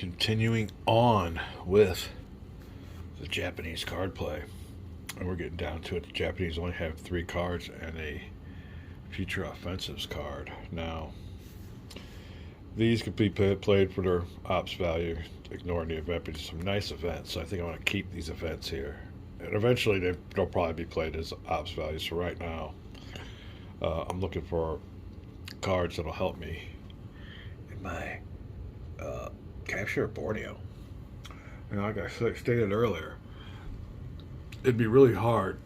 Continuing on with the Japanese card play, and we're getting down to it. The Japanese only have 3 cards and a future offensives card. Now, these could be played for their ops value, ignoring the event, but some nice events. So I think I want to keep these events here, and eventually they'll probably be played as ops values. So right now, I'm looking for cards that'll help me in my capture of Borneo. And like I stated earlier, it'd be really hard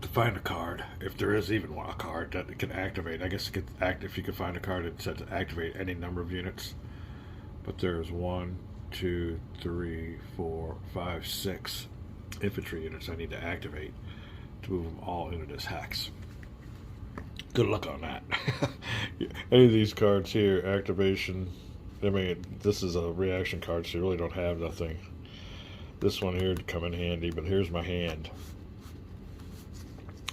to find a card, if there is even a card that it can activate. I guess it could act if you could find a card that said to activate any number of units. But there's 1, 2, 3, 4, 5, 6 infantry units I need to activate to move them all into this hex. Good luck on that. Any of these cards here, activation. I mean, this is a reaction card, so you really don't have nothing. This one here would come in handy, but here's my hand.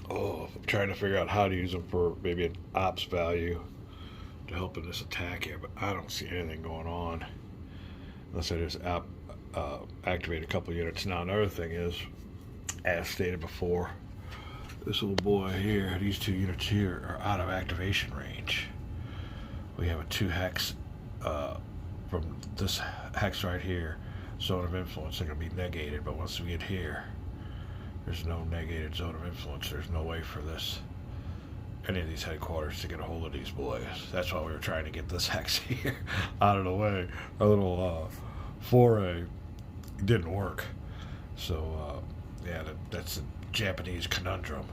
Oh, I'm trying to figure out how to use them for maybe an ops value to help in this attack here, but I don't see anything going on unless I just activate a couple units. Now, another thing is, as stated before, this little boy here, these 2 units here are out of activation range. We have a 2 hex from this hex right here, zone of influence. They're going to be negated, but once we get here, there's no negated zone of influence. There's no way for any of these headquarters to get a hold of these boys. That's why we were trying to get this hex here out of the way. Our little foray didn't work. So yeah, that's the Japanese conundrum.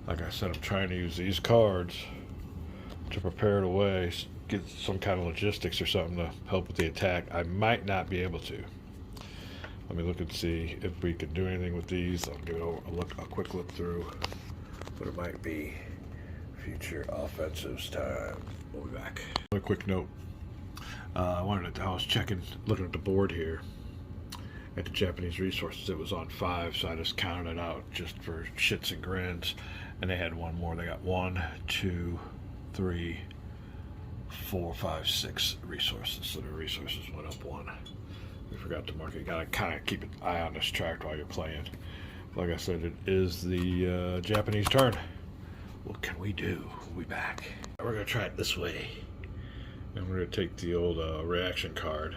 Like I said, I'm trying to use these cards to prepare the way, get some kind of logistics or something to help with the attack. I might not be able to. Let me look and see if we can do anything with these. I'll give it a quick look through, but it might be future offensives time. We'll be back. A quick note. I was looking at the board here at the Japanese resources. It was on 5, so I just counted it out just for shits and grins. And they had one more. They got 1, 2, 3, 4, 5, 6 resources. So the resources went up 1. We forgot to mark it. You gotta kind of keep an eye on this track while you're playing. Like I said, it is the Japanese turn. What can we do? We'll be back. We're gonna try it this way. And we're gonna take the old reaction card,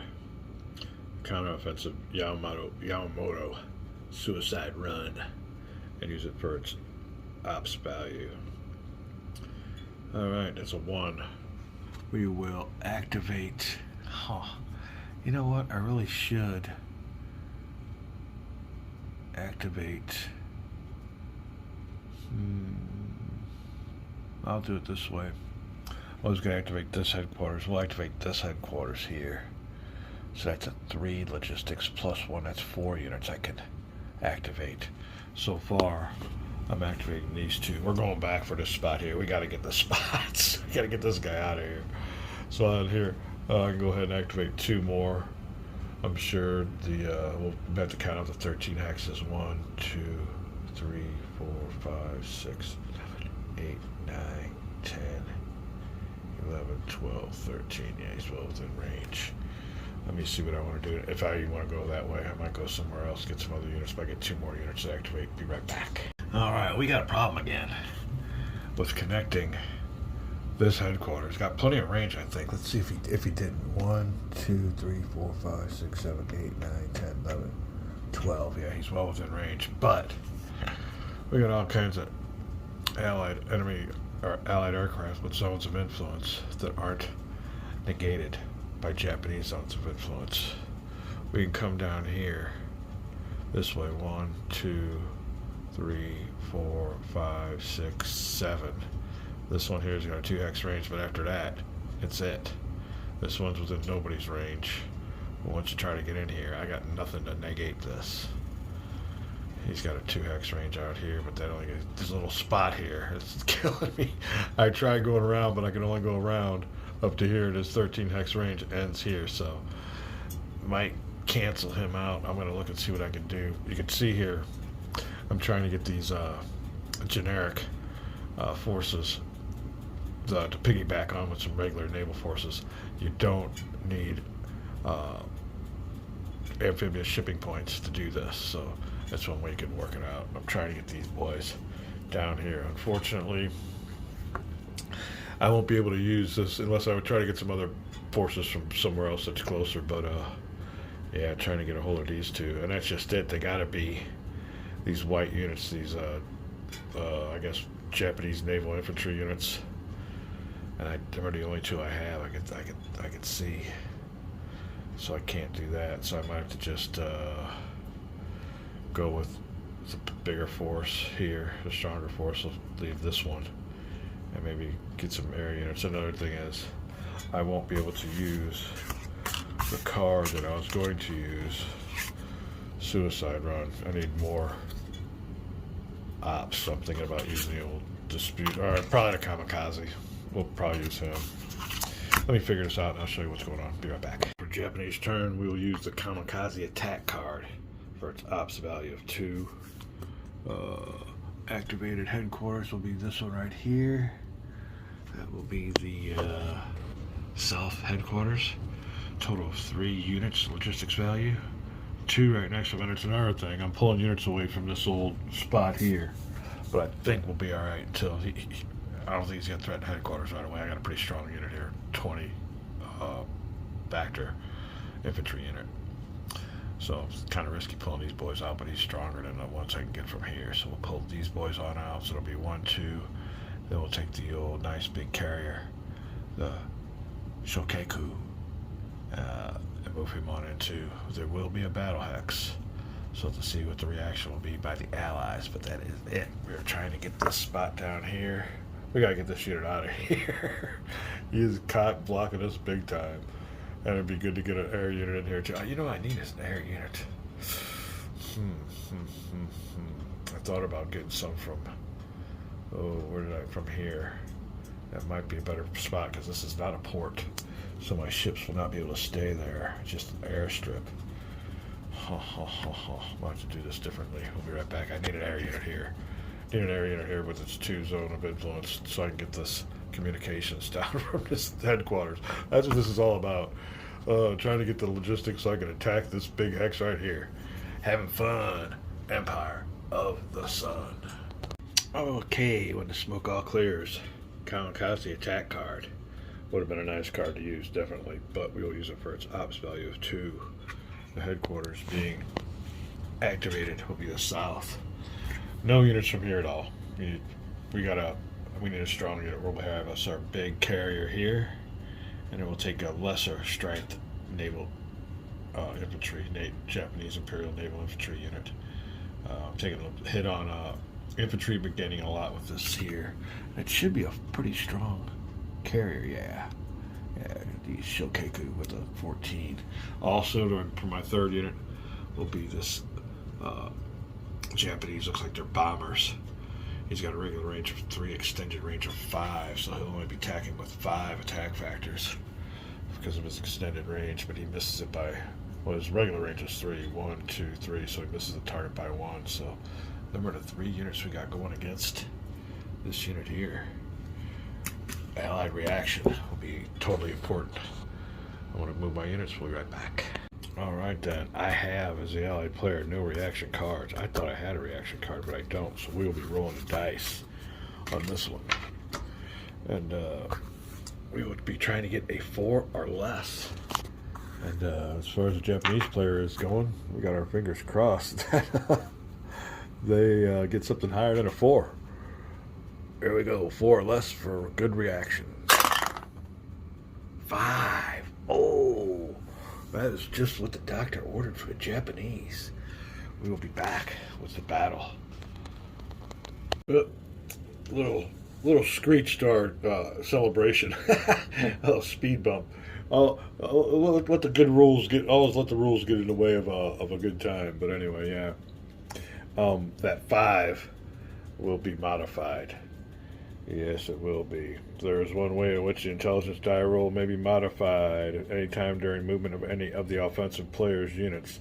counteroffensive Yamamoto suicide run, and use it for its ops value. Alright, that's a 1. We will activate. You know what? I really should activate. I'll do it this way. I was going to activate this headquarters. We'll activate this headquarters here. So that's a 3 logistics plus 1. That's 4 units I can activate. So far, I'm activating these 2. We're going back for this spot here. We got to get the spots. We got to get this guy out of here. So out here, I can go ahead and activate 2 more. I'm sure we'll have to count out the 13 hexes. 1, 2, 3, 4, 5, 6, 7, 8, 9, 10, 11, 12, 13. Yeah, he's well within range. Let me see what I want to do. If I want to go that way, I might go somewhere else, get some other units, but I get 2 more units to activate. Be right back. Alright, we got a problem again with connecting this headquarters. Got plenty of range, I think. Let's see if he didn't. 1, 2, 3, 4, 5, 6, 7, 8, 9, 10, 11, 12. Yeah, he's well within range. But we got all kinds of allied aircraft with zones of influence that aren't negated by Japanese zones of influence. We can come down here this way. 1, 2, 3, 4, 5, 6, 7. This one here has got a 2 hex range, but after that, it's it. This one's within nobody's range. But once you try to get in here, I got nothing to negate this. He's got a 2 hex range out here, but that only this little spot here is killing me. I tried going around, but I can only go around up to here. This 13 hex range ends here, so might cancel him out. I'm gonna look and see what I can do. You can see here, I'm trying to get these generic forces to piggyback on with some regular naval forces. You don't need uh, amphibious shipping points to do this. So that's one way you can work it out. I'm trying to get these boys down here. Unfortunately, I won't be able to use this unless I would try to get some other forces from somewhere else that's closer. But yeah, trying to get a hold of these two, and that's just it. They gotta be these white units, these I guess Japanese naval infantry units, and they're the only two I have. I could see, so I can't do that. So I might have to just go with the bigger force here, the stronger force. I'll leave this one, and maybe get some air units. Another thing is, I won't be able to use the card that I was going to use, Suicide Run. I need more ops, so I'm thinking about using the old Dispute, or probably the Kamikaze. We'll probably use him. Let me figure this out and I'll show you what's going on. Be right back. For Japanese turn, we will use the Kamikaze attack card for its ops value of 2. Activated headquarters will be this one right here. That will be the South headquarters. Total of 3 units logistics value. 2 right next to it. And it's another thing, I'm pulling units away from this old spot here, but I think we'll be all right until I don't think he's gonna threaten headquarters right away. I got a pretty strong unit here, 20 Bacter infantry unit, so it's kind of risky pulling these boys out, but he's stronger than the ones I can get from here. So we'll pull these boys on out. So it'll be 1, 2. Then we'll take the old nice big carrier, the Shokaku, and move him on into. There will be a battle hex, so to see what the reaction will be by the Allies. But that is it. We're trying to get this spot down here. We gotta get this unit out of here. He's caught blocking us big time, and it'd be good to get an air unit in here too. You know what I need is an air unit. I thought about getting some from, from here. That might be a better spot because this is not a port, so my ships will not be able to stay there. It's just an airstrip. I'll have to do this differently. We'll be right back. I need an air unit here. Need an air unit here with its 2 zone of influence, so I can get this communications down from this headquarters. That's what this is all about. Trying to get the logistics so I can attack this big hex right here. Having fun. Empire of the Sun. Okay, when the smoke all clears, Kamikaze attack card. Would have been a nice card to use, definitely, but we will use it for its ops value of 2. The headquarters being activated will be the South. No units from here at all. We need a strong unit. We'll have us our big carrier here, and it will take a lesser strength naval infantry, Japanese Imperial Naval Infantry unit. Taking a hit on infantry, but gaining a lot with this here. It should be a pretty strong carrier, yeah. The Shokaku with a 14. Also, for my 3rd unit, will be this Japanese. Looks like they're bombers. He's got a regular range of 3, extended range of 5, so he'll only be attacking with 5 attack factors because of his extended range, but he misses it by, well, his regular range is 3. 1, 2, 3, so he misses the target by 1. So, number of the 3 units we got going against this unit here. Allied reaction will be totally important. I want to move my units. We'll be right back. Alright then, I have, as the Allied player, no reaction cards. I thought I had a reaction card, but I don't, so we will be rolling the dice on this one. And we would be trying to get a 4 or less. And as far as the Japanese player is going, we got our fingers crossed that they get something higher than a 4. Here we go, 4 or less for good reaction. 5. Oh, that is just what the doctor ordered for the Japanese. We will be back with the battle. Little screech star celebration. Oh, speed bump. Let the good rules get. Always let the rules get in the way of a good time. But anyway, yeah. That 5 will be modified. Yes, it will be. There is one way in which the intelligence die roll may be modified at any time during movement of any of the offensive player's units.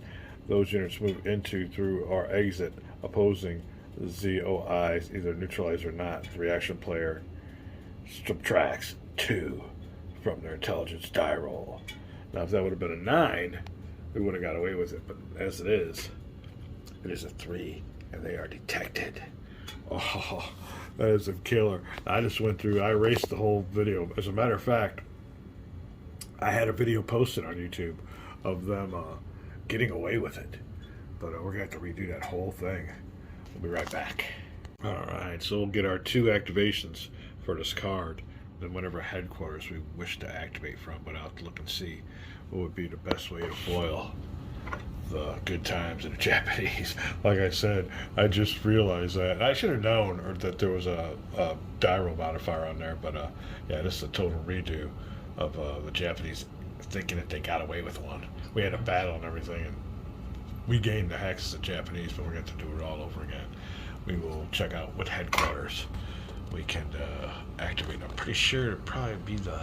Those units move into, through, or exit opposing ZOIs, either neutralized or not. The reaction player subtracts 2 from their intelligence die roll. Now, if that would have been a 9, we would have got away with it. But as it is a 3, and they are detected. Oh, that is a killer. I just went through, I erased the whole video. As a matter of fact, I had a video posted on YouTube of them getting away with it. But we're going to have to redo that whole thing. We'll be right back. All right, so we'll get our 2 activations for this card. Then whatever headquarters we wish to activate from, but I'll have to look and see what would be the best way to foil the good times in the Japanese. Like I said, I just realized that. I should have known or that there was a gyro modifier on there, but yeah, this is a total redo of the Japanese thinking that they got away with one. We had a battle and everything, and we gained the hex as the Japanese, but we're going to do it all over again. We will check out what headquarters we can activate. I'm pretty sure it'll probably be the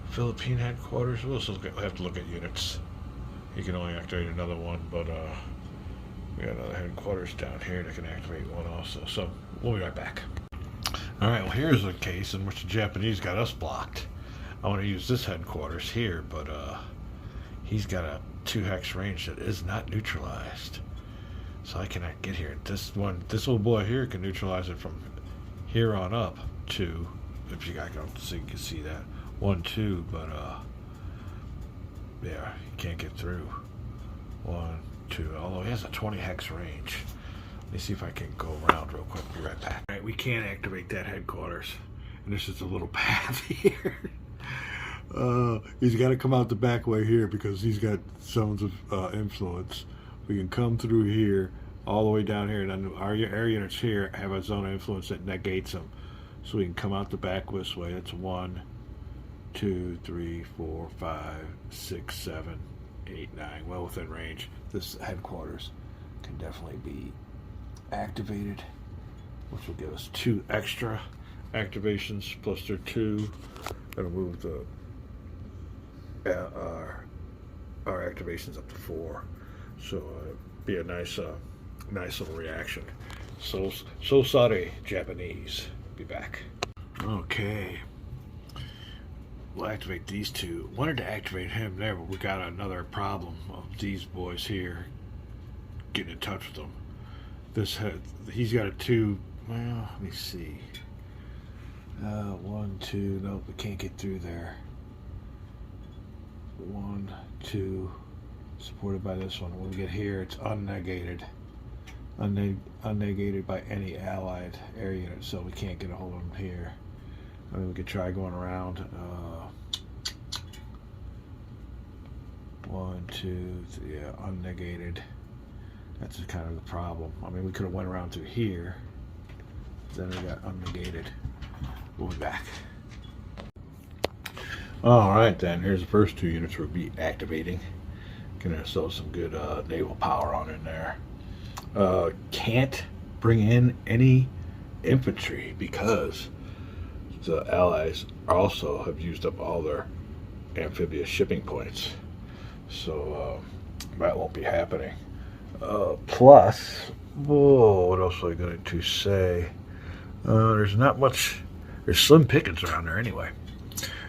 Philippine headquarters. We'll have to look at units. You can only activate another one, but we got another headquarters down here that can activate one also. So we'll be right back. All right, well, here's a case in which the Japanese got us blocked. I want to use this headquarters here, but he's got a 2 hex range that is not neutralized. So I cannot get here. This little boy here can neutralize it from here on up to, if you guys go so you can see that 1, 2, but yeah, you can't get through 1, 2. Although he has a 20 hex range. Let me see if I can go around real quick. Be right back. All right, we can't activate that headquarters, and this is a little path here. He's got to come out the back way here because he's got zones of influence. We can come through here all the way down here, and then our air units here have a zone of influence that negates them. So we can come out the back this way. That's 1, 2, 3, 4, 5, 6, 7, 8, 9. Well within range. This headquarters can definitely be activated, which will give us 2 extra activations plus their 2. That'll move the our activations up to 4. So be a nice little reaction. So sorry, Japanese. Be back. Okay. We'll activate these 2. Wanted to activate him there, but we got another problem of these boys here getting in touch with them. He's got a 2. Well, let me see. 1, 2. Nope, we can't get through there. 1, 2. Supported by this one. When we get here, it's unnegated. Unnegated by any allied air unit, so we can't get a hold of them here. I mean, we could try going around. 1, 2, 3, yeah, unnegated. That's kind of the problem. I mean, we could have went around through here. Then we got unnegated. We'll be back. All right, then. Here's the first 2 units we'll be activating. Getting ourselves some good naval power on in there. Can't bring in any infantry because the Allies also have used up all their amphibious shipping points. So that won't be happening. Plus, what else was I going to say? There's not much. There's slim pickings around there anyway.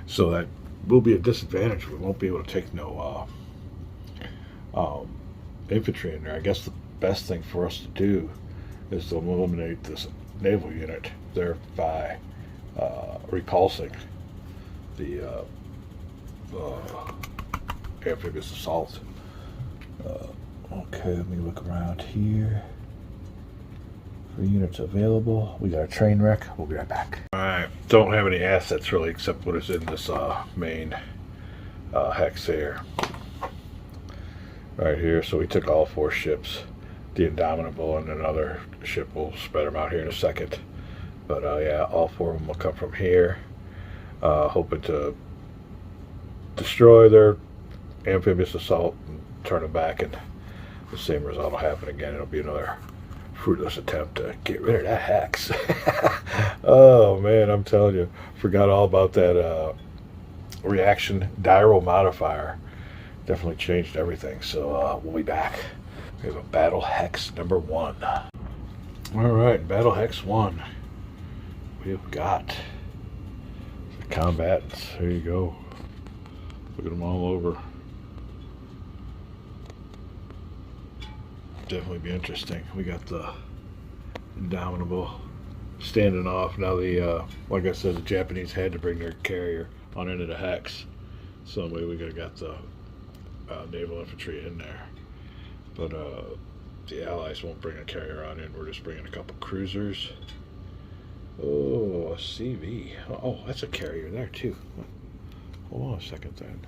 So that will be a disadvantage. We won't be able to take no infantry in there. I guess the best thing for us to do is to eliminate this naval unit, thereby repulsing the amphibious assault. Okay, let me look around here for units available. We got a train wreck. We'll be right back. Alright, don't have any assets really except what is in this main hex here. Right here, so we took all 4 ships. The Indomitable and another ship. We'll spread them out here in a second. But yeah, all 4 of them will come from here. Hoping to destroy their amphibious assault and turn them back, and the same result will happen again. It'll be another fruitless attempt to get rid of that hex. Oh man, I'm telling you, forgot all about that reaction gyro modifier. Definitely changed everything. So we'll be back. We have a battle hex number 1. All right, battle hex 1. We've got the combatants. There you go. Look at them all over. Definitely be interesting. We got the Indomitable standing off. Now the like I said, the Japanese had to bring their carrier on into the hex. Some way we got the naval infantry in there. But the Allies won't bring a carrier on in. We're just bringing a couple cruisers. Oh, a CV. Oh, that's a carrier there too. Hold on a second then.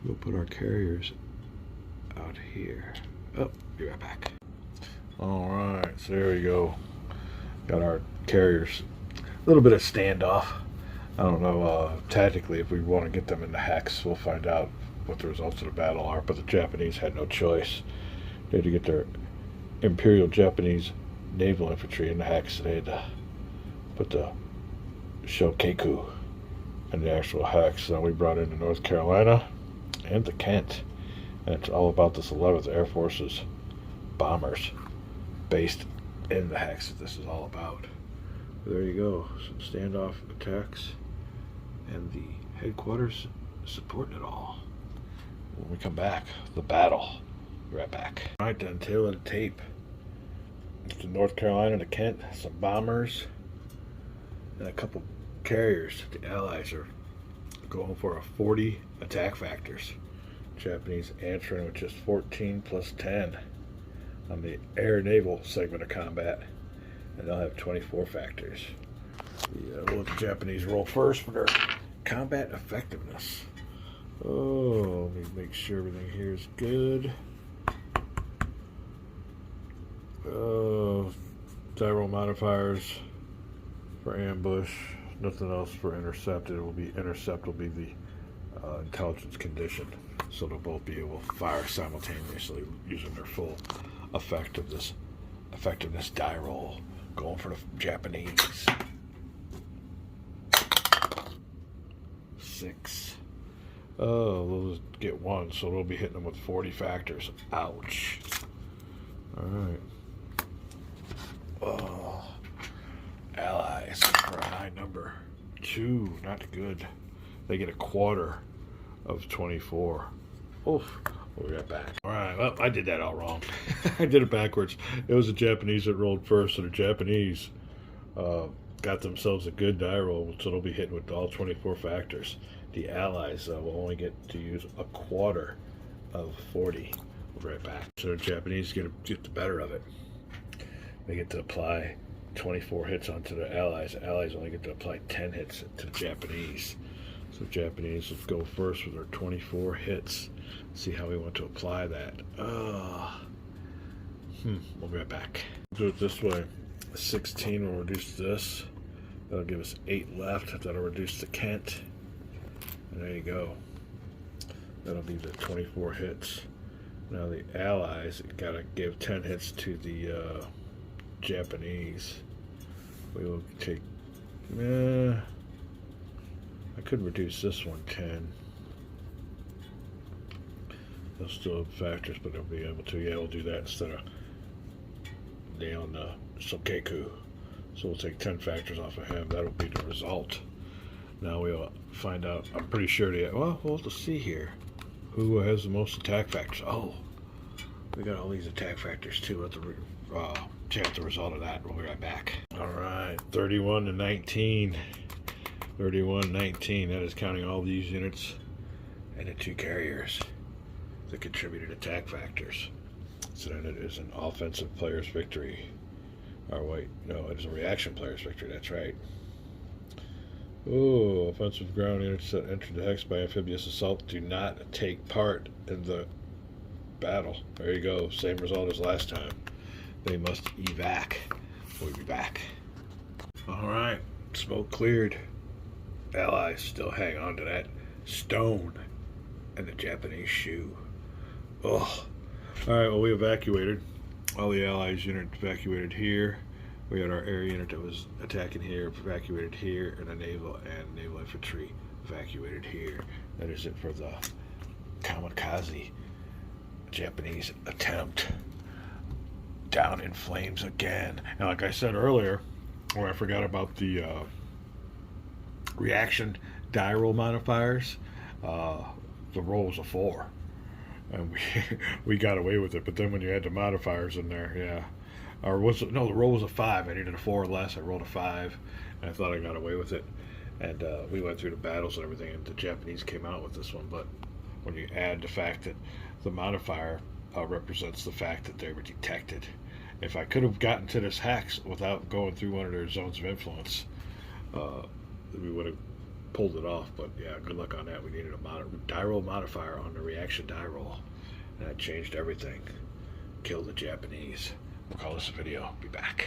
We'll put our carriers out here. Oh, be right back. Alright, so there we go. Got our carriers. A little bit of standoff. I don't know tactically if we want to get them in the hex. We'll find out what the results of the battle are. But the Japanese had no choice. They had to get their Imperial Japanese naval infantry in the hex. They had to put the Shokaku in the actual hex. Then we brought in the North Carolina and the Kent. And it's all about this 11th Air Force's bombers based in the hex that this is all about. There you go. Some standoff attacks and the headquarters supporting it all. When we come back, the battle. Be right back. Alright then, tail of the tape. It's the North Carolina, the Kent, some bombers, and a couple carriers. The Allies are going for a 40 attack factors. Japanese answering with just 14 plus 10 on the air naval segment of combat, and they'll have 24 factors. We'll let the Japanese roll first for their combat effectiveness. Oh, let me make sure everything here is good. Gyro modifiers for ambush, nothing else for intercept. It will be intercept will be the intelligence condition, so they'll both be able to fire simultaneously using their full effectiveness die roll. Going for the Japanese. 6. Oh, they'll just get 1, so they'll be hitting them with 40 factors. Ouch. Alright. Oh. Allies for a high number. 2, not good. They get a quarter of 24. Oof. We'll be right back. Alright, well, I did that all wrong. I did it backwards. It was the Japanese that rolled first, so the Japanese got themselves a good die roll, so they'll be hitting with all 24 factors. The Allies will only get to use a quarter of 40. We'll be right back. So the Japanese get the better of it. They get to apply 24 hits onto the Allies. The Allies only get to apply 10 hits to the Japanese. So the Japanese will go first with their 24 hits. See how we want to apply that. We'll be right back. Do it this way. 16 will reduce this. That'll give us 8 left. That'll reduce the Kent. And there you go. That'll be the 24 hits. Now the Allies gotta give 10 hits to the Japanese. We will take. I could reduce this one 10. They'll still have factors, but they'll be able to. Yeah, we'll do that instead of nailing the Sokeku. So we'll take 10 factors off of him. That'll be the result. Now we'll find out. I'm pretty sure we'll have to see here. Who has the most attack factors? Oh, we got all these attack factors too. We'll have to check the result of that. We'll be right back. Alright, 31 to 19. 31-19. That is counting all these units and the 2 carriers that contributed attack factors. So then it is an offensive player's victory. Or wait, no, it is a reaction player's victory. That's right. Oh, offensive ground units that entered the hex by amphibious assault do not take part in the battle. There you go. Same result as last time. They must evac. We'll be back. Alright, smoke cleared. Allies still hang on to that stone and the Japanese shoe. Oh. Alright, well, we evacuated. All the Allies units evacuated here. We had our air unit that was attacking here, evacuated here, and the naval infantry evacuated here. That is it for the kamikaze Japanese attempt. Down in flames again. And like I said earlier, where I forgot about the reaction die roll modifiers, the roll was a 4, and we got away with it. But then when you add the modifiers in there, yeah, or was it, no, the roll was a 5. I needed a 4 or less. I rolled a 5, and I thought I got away with it. And we went through the battles and everything, and the Japanese came out with this one. But when you add the fact that the modifier represents the fact that they were detected, if I could have gotten to this hex without going through one of their zones of influence, we would have pulled it off. But yeah, good luck on that. We needed a die roll modifier on the reaction die roll, and that changed everything. Killed the Japanese. We'll call this a video. Be back.